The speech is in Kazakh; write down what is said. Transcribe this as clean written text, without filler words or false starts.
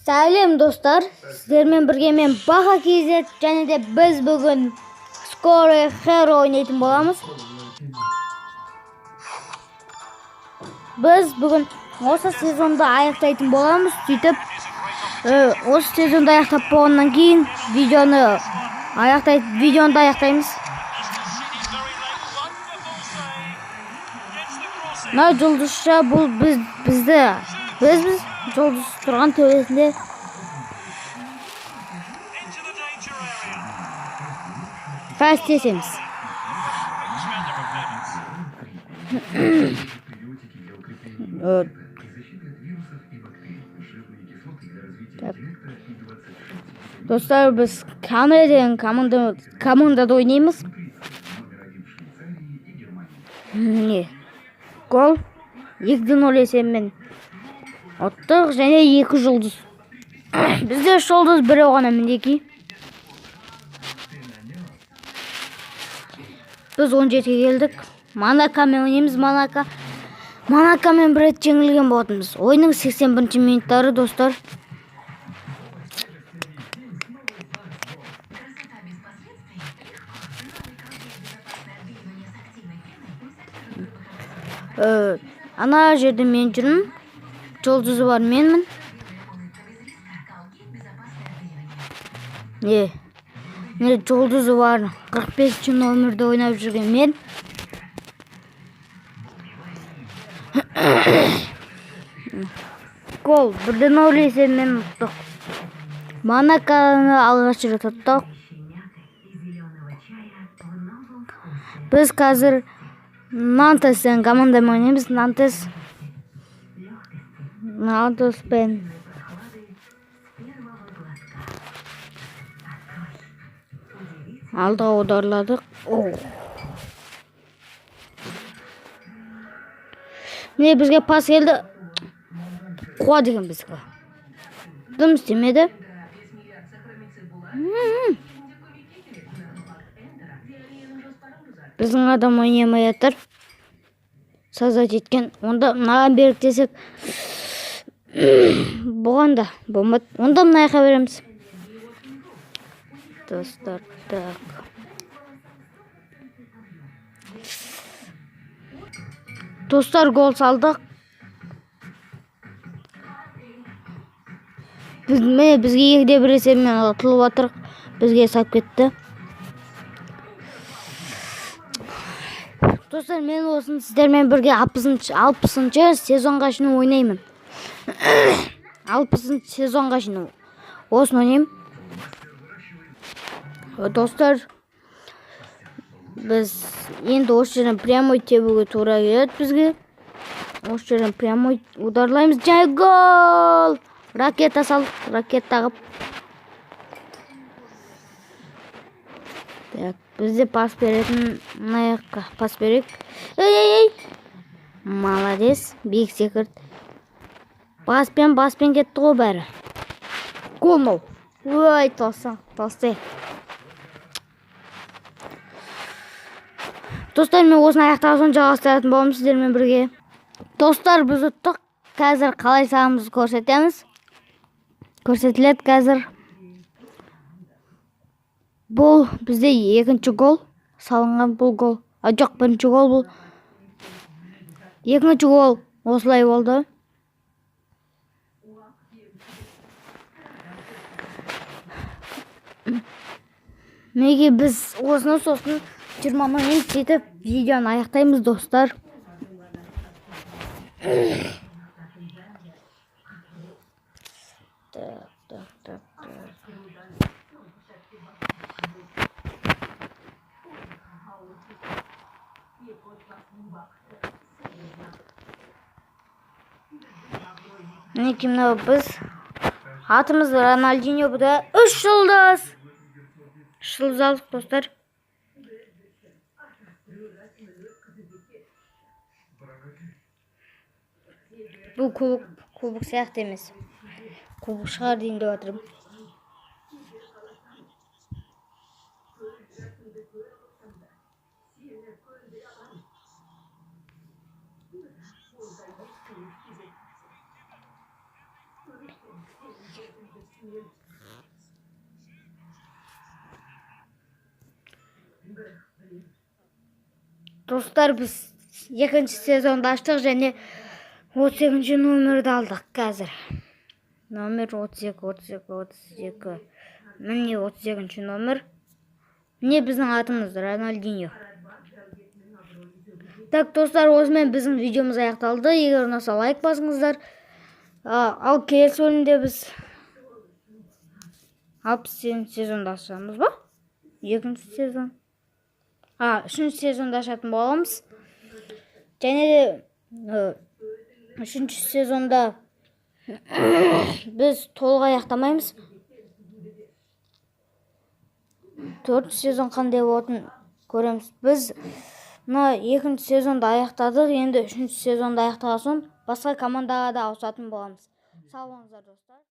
Сәлем достар, сіздермен бірге мен Баха KZ және де біз бүгін Скорый Hero ойнайтын боламыз. Біз бүгін осы сезонды аяқтайтын боламыз. Сөйтіп, осы сезонды аяқтап болғаннан кейін видеоны аяқтаймыз. Мына жұлдызша бұл біз жұлдыз тұрған төбесінде фастесеміз. Достар, біз Камера деген командада ойнаймыз. Міне, гол 2-0 есебімен ұттық және 2 жұлдыз. Бізде жұлдыз бірі ғана мінеки. Біз 17-ге келдік. Монакамен ойнаймыз. Монакамен бір рет жеңілген болатынбыз. Ойынның 81-ші минуттары, достар. Ана жерде мен жүрмін. Жұлдызы бар менмін. Не жұлдызы бар 45-ші номерде ойнап жүрген мен. Гол 1-0 есебімен ұттық. Монаканы алғаш рет ұттық. Біз қазір Нантеспен командамен ойнаймыз. Нантеспен алдыға аударладық. Міне бізге пас келді. Қуа деген бізге. Дым істемеді. Біздің адам ойнамай жатыр. Сазат еткен. Онда мынаған берік десек болғанда болмады. Онда мынаяққа береміз. Достар, так. Достар, гол салдық. Бізге 2-1 есебімен ұтылып жатыр. Бізге сап кетті. Достар, мен осын сіздермен бірге 60-шы сезонға шыны ойнаймын. 60-шы сезонға шыны осын ойнаймын. Достар, біз енді осы жерден прямой тебуге тура келеді бізге. Осы жерден прямой ударлаймыз. Жай гол! Ракета салдық, ракета қып. Так, бізде пас беретін аяққа пас берек. Ей! Молодец, биік секірт. Баспен кетті ғой бәрі. Гол мол. Ой, тосы. Достар, мен осыны аяқтағасын жалғастыратын боламын сіздермен бірге. Достар, біз ұттық. Қазір қалай салымызды көрсетеміз. Көрсетіледі қазір. Бұл бізде 2-ші гол. Салынған бұл гол. Жоқ, 1-ші гол бұл. 2-ші гол осылай болды. Неге біз осыны сосын 20 минут жетіп видеоны аяқтаймыз, достар. Так. Мінеки мынау біз атымыз Рональдиньо, бұда 3 жұлдыз. Жұлдыз алдық, достар. Бұл кубок сияқты емес. Кубок шығар дейін деп жатырмын. Достар, біз екінші сезонды аштық және 32 номерді алдық қазір. Номер 32. Міне 32 номер. Міне біздің атымыз Рональдиньо. Так, достар, осымен біздің видеомыз аяқталды. Егер ұнаса лайк басыңыздар. Ал келесі бөлімде біз 67 сезонда ашамыз ба? Екінші сезон. Үшінші сезонда ашатын боламыз. Және де үшінші сезонда біз толық аяқтамаймыз. 4 сезон қандай болатынын көреміз. Біз екінші сезонда аяқтадық. Енді үшінші сезонда аяқтаған соң басқа командаға да ауысатын боламыз. Сау болыңыздар, достар.